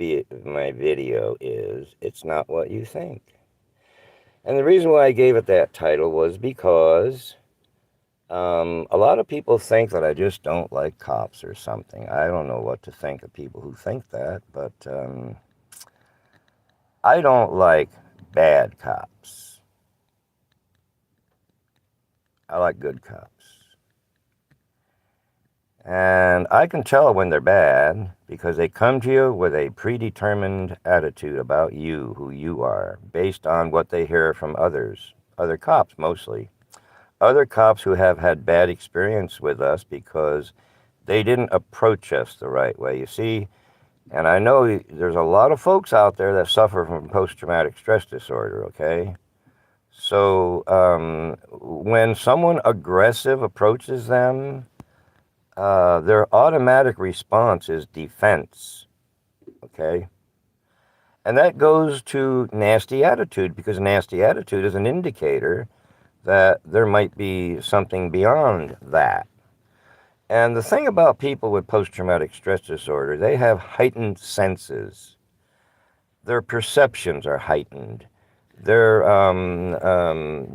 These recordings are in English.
my video is It's Not What You Think. And the reason why I gave it that title was because a lot of people think that I just don't like cops or something. I don't know what to think of people who think that, but I don't like bad cops. I like good cops. And I can tell when they're bad because they come to you with a predetermined attitude about you, who you are, based on what they hear from others, other cops mostly. Other cops who have had bad experience with us because they didn't approach us the right way. You see, and I know there's a lot of folks out there that suffer from post-traumatic stress disorder, okay? So when someone aggressive approaches them, their automatic response is defense, okay? And that goes to nasty attitude because nasty attitude is an indicator that there might be something beyond that. And the thing about people with post-traumatic stress disorder, they have heightened senses. Their perceptions are heightened. Their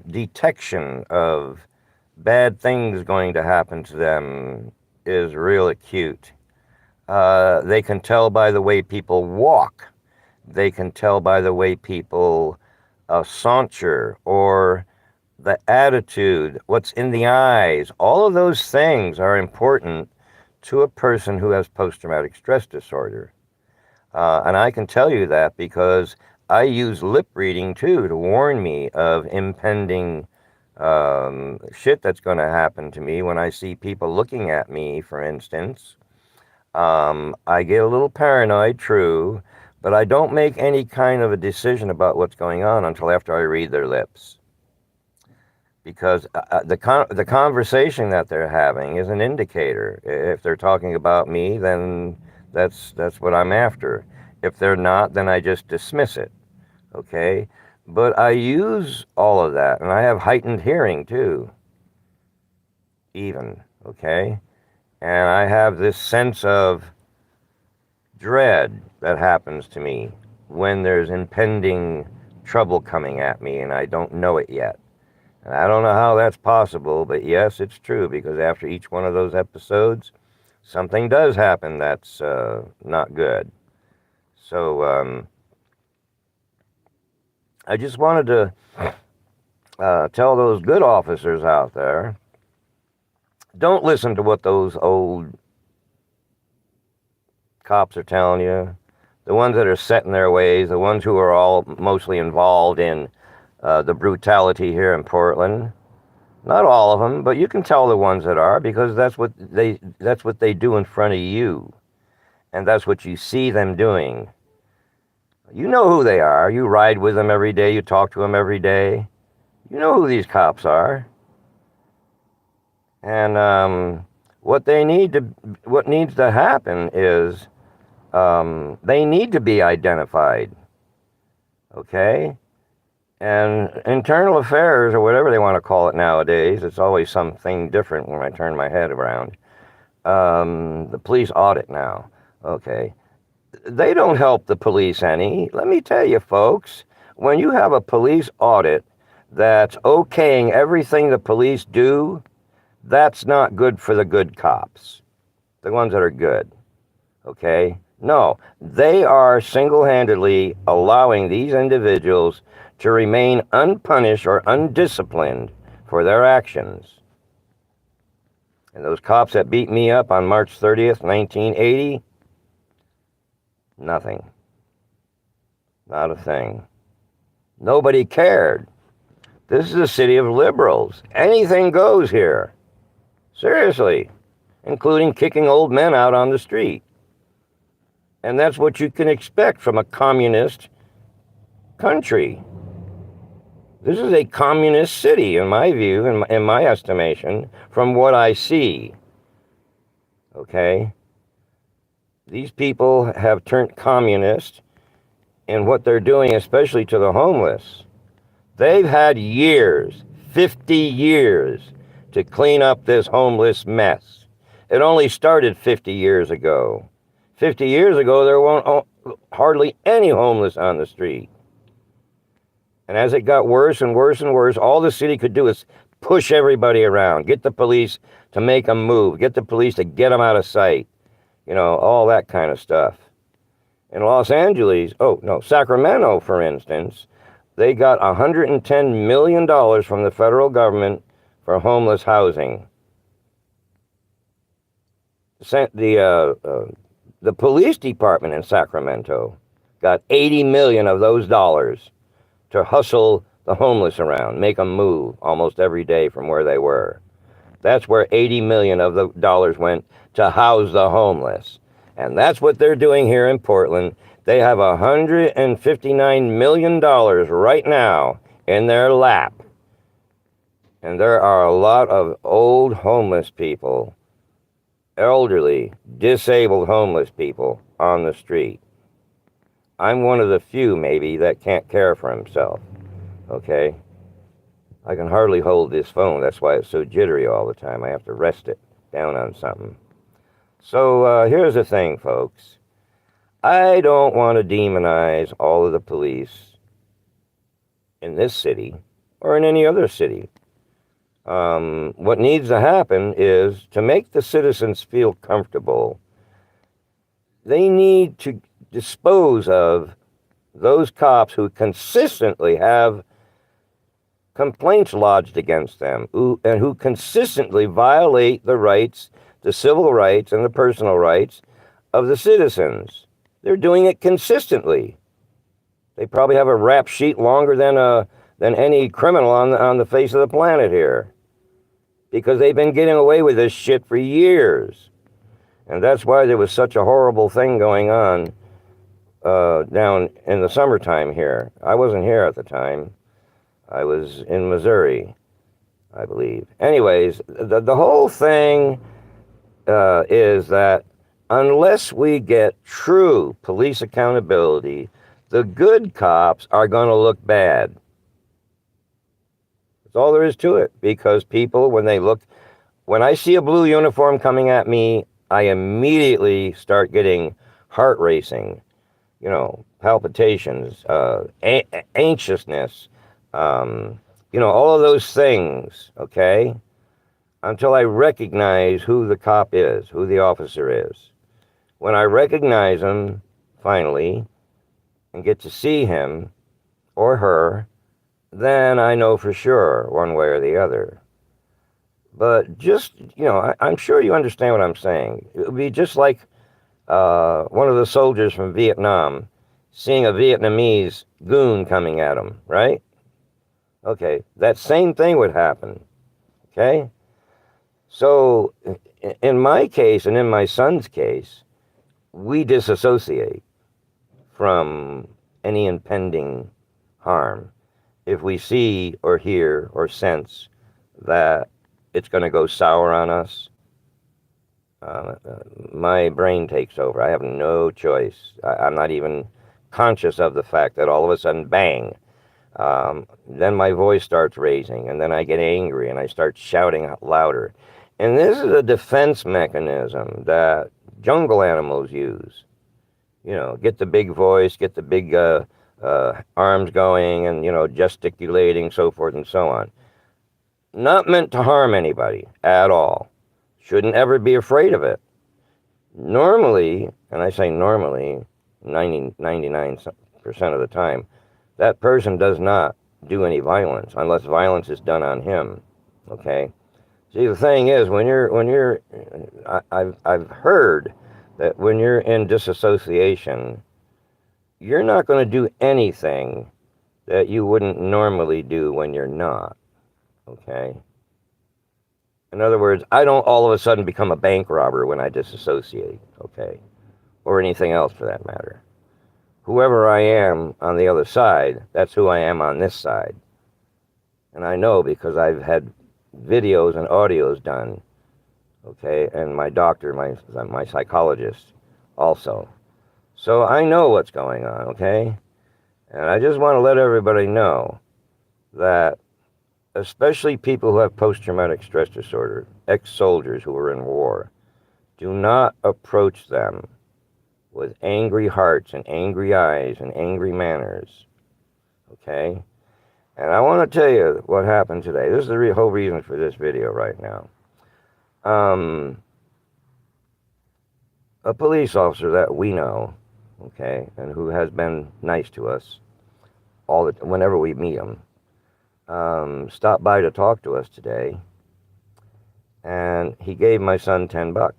detection of bad things going to happen to them is real acute. They can tell by the way people walk. They can tell by the way people saunter or the attitude, what's in the eyes. All of those things are important to a person who has post-traumatic stress disorder. And I can tell you that because I use lip reading too to warn me of impending shit that's going to happen to me when I see people looking at me, for instance. I get a little paranoid, true, but I don't make any kind of a decision about what's going on until after I read their lips. Because the conversation that they're having is an indicator. If they're talking about me, then that's what I'm after. If they're not, then I just dismiss it. Okay? But I use all of that, and I have heightened hearing too. Even, okay? And I have this sense of dread that happens to me when there's impending trouble coming at me and I don't know it yet. And I don't know how that's possible, but yes, it's true, because after each one of those episodes, something does happen that's not good. So I just wanted to tell those good officers out there, don't listen to what those old cops are telling you, the ones that are set in their ways, the ones who are all mostly involved in the brutality here in Portland. Not all of them, but you can tell the ones that are, because that's what they do in front of you, and that's what you see them doing. You know who they are. You ride with them every day. You talk to them every day. You know who these cops are. And what needs to happen is they need to be identified. Okay? And internal affairs, or whatever they want to call it nowadays, it's always something different when I turn my head around. The police audit now. Okay. They don't help the police any. Let me tell you, folks, when you have a police audit that's okaying everything the police do, that's not good for the good cops, the ones that are good. Okay? No, they are single-handedly allowing these individuals to remain unpunished or undisciplined for their actions. And those cops that beat me up on March 30th, 1980, nothing. Not a thing. Nobody cared. This is a city of liberals. Anything goes here. Seriously. Including kicking old men out on the street. And that's what you can expect from a communist country. This is a communist city, in my view, in my estimation, from what I see. Okay? These people have turned communist in what they're doing, especially to the homeless. They've had years, 50 years, to clean up this homeless mess. It only started 50 years ago. 50 years ago, hardly any homeless on the street. And as it got worse and worse and worse, all the city could do is push everybody around, get the police to make them move, get the police to get them out of sight, all that kind of stuff. In Los Angeles, Sacramento, for instance, they got $110 million from the federal government for homeless housing. The police department in Sacramento got 80 million of those dollars to hustle the homeless around, make them move almost every day from where they were. That's where 80 million of the dollars went, to house the homeless. And that's what they're doing here in Portland. They have $159 million right now in their lap. And there are a lot of old homeless people, elderly, disabled homeless people on the street. I'm one of the few, maybe, that can't care for himself, okay? I can hardly hold this phone. That's why it's so jittery all the time. I have to rest it down on something. So here's the thing, folks. I don't want to demonize all of the police in this city or in any other city. What needs to happen is, to make the citizens feel comfortable, they need to dispose of those cops who consistently have complaints lodged against them, and who consistently violate the rights, the civil rights and the personal rights of the citizens. They're doing it consistently. They probably have a rap sheet longer than any criminal on the face of the planet here, because they've been getting away with this shit for years. And that's why there was such a horrible thing going on down in the summertime here. I wasn't here at the time. I was in Missouri, I believe. Anyways, the whole thing is that unless we get true police accountability, the good cops are going to look bad. That's all there is to it. Because people, when I see a blue uniform coming at me, I immediately start getting heart racing, palpitations, anxiousness, all of those things, okay? Until I recognize who the cop is, who the officer is. When I recognize him, finally, and get to see him or her, then I know for sure, one way or the other. But just, I'm sure you understand what I'm saying. It would be just like one of the soldiers from Vietnam seeing a Vietnamese goon coming at him, right? Okay, that same thing would happen, okay? So in my case and in my son's case, we disassociate from any impending harm if we see or hear or sense that it's going to go sour on us. My brain takes over. I have no choice. I'm not even conscious of the fact that all of a sudden, bang, then my voice starts raising, and then I get angry and I start shouting out louder. And this is a defense mechanism that jungle animals use. Get the big voice, get the big arms going, and, gesticulating, so forth and so on. Not meant to harm anybody at all. Shouldn't ever be afraid of it. Normally, and I say normally, 99% of the time, that person does not do any violence unless violence is done on him. Okay? See, the thing is, I've heard that when you're in disassociation, you're not going to do anything that you wouldn't normally do when you're not. Okay? In other words, I don't all of a sudden become a bank robber when I disassociate, okay? Or anything else for that matter. Whoever I am on the other side, that's who I am on this side. And I know because I've had videos and audios done, okay? And my doctor, my psychologist also. So I know what's going on, okay? And I just want to let everybody know that especially people who have post-traumatic stress disorder, ex-soldiers who were in war, do not approach them with angry hearts and angry eyes and angry manners. Okay? And I want to tell you what happened today. This is the whole reason for this video right now. A police officer that we know, okay, and who has been nice to us whenever we meet him, stopped by to talk to us today, and he gave my son $10.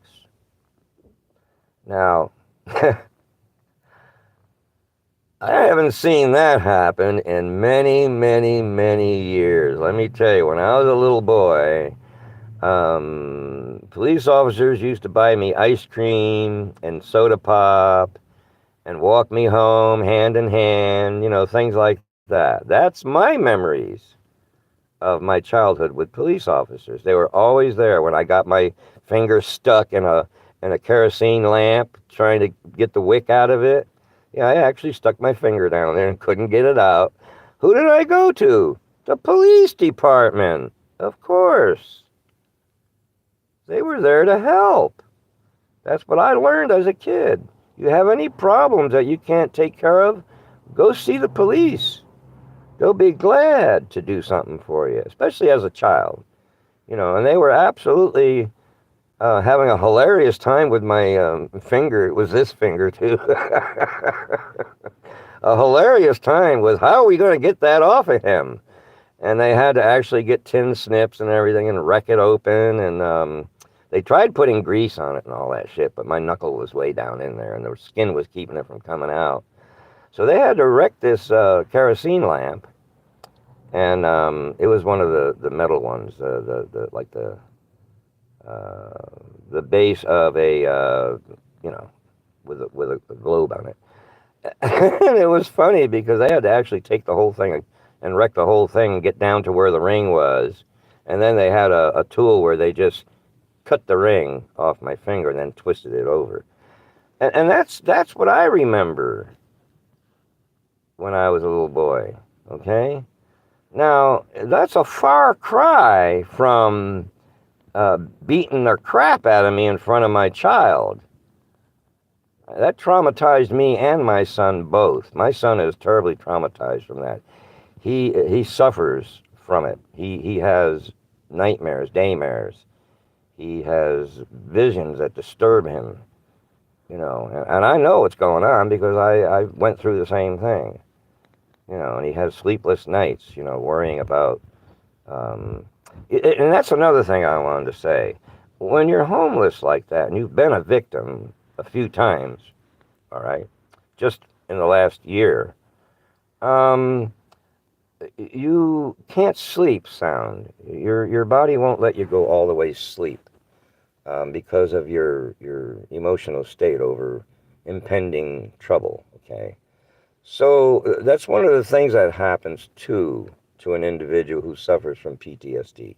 Now, I haven't seen that happen in many, many, many years. Let me tell you, when I was a little boy, police officers used to buy me ice cream and soda pop and walk me home hand in hand, things like that. That's my memories of my childhood with police officers. They were always there when I got my finger stuck in a kerosene lamp trying to get the wick out of it. Yeah, I actually stuck my finger down there and couldn't get it out. Who did I go to? The police department. Of course. They were there to help. That's what I learned as a kid. You have any problems that you can't take care of, go see the police. They'll be glad to do something for you, especially as a child. And they were absolutely having a hilarious time with my finger. It was this finger, too. A hilarious time with how are we going to get that off of him? And they had to actually get tin snips and everything and wreck it open. And they tried putting grease on it and all that shit, but my knuckle was way down in there and the skin was keeping it from coming out. So they had to wreck this kerosene lamp, and it was one of the metal ones, the base of a with a globe on it. And it was funny because they had to actually take the whole thing and wreck the whole thing and get down to where the ring was, and then they had a tool where they just cut the ring off my finger and then twisted it over. And that's what I remember when I was a little boy, okay? Now, that's a far cry from beating the crap out of me in front of my child. That traumatized me and my son both. My son is terribly traumatized from that. He suffers from it. He has nightmares, daymares. He has visions that disturb him, and I know what's going on because I went through the same thing, and he has sleepless nights, worrying about, and that's another thing I wanted to say. When you're homeless like that and you've been a victim a few times, all right, just in the last year, you can't sleep sound. Your body won't let you go all the way sleep because of your emotional state over impending trouble, okay? So that's one of the things that happens to an individual who suffers from PTSD.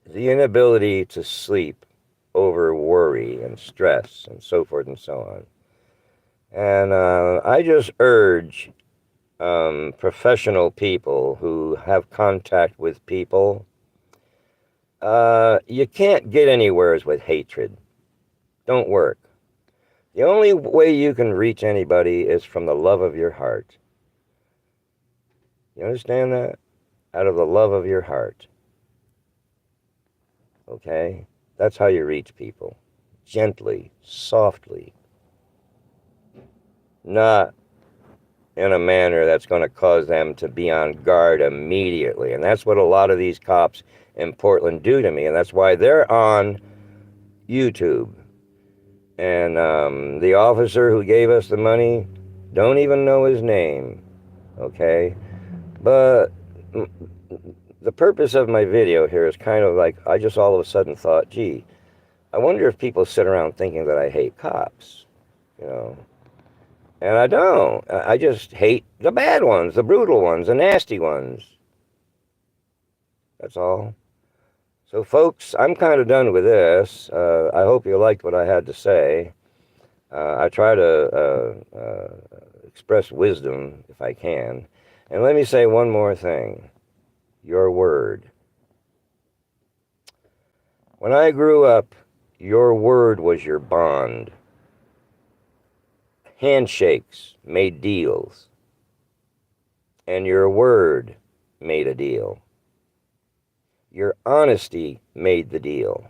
The inability to sleep over worry and stress and so forth and so on. And I just urge professional people who have contact with people, you can't get anywhere with hatred. Don't work. The only way you can reach anybody is from the love of your heart. You understand that? Out of the love of your heart. Okay? That's how you reach people. Gently, softly. Not in a manner that's going to cause them to be on guard immediately. And that's what a lot of these cops in Portland do to me. And that's why they're on YouTube. And the officer who gave us the money, don't even know his name. Okay? But the purpose of my video here is kind of like, I just all of a sudden thought, gee, I wonder if people sit around thinking that I hate cops, And I don't. I just hate the bad ones, the brutal ones, the nasty ones. That's all. So, folks, I'm kind of done with this. I hope you liked what I had to say. I try to express wisdom if I can. And let me say one more thing. Your word. When I grew up, your word was your bond. handshakes made deals, and your word made a deal. Your honesty made the deal.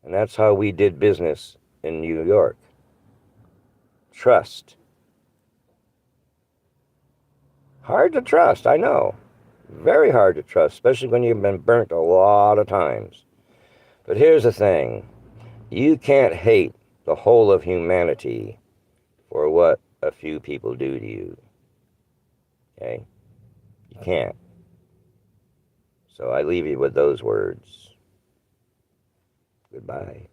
And that's how we did business in New York. Trust. Hard to trust, I know. Very hard to trust, especially when you've been burnt a lot of times. But here's the thing. You can't hate the whole of humanity for what a few people do to you. Okay? You can't. So I leave you with those words. Goodbye.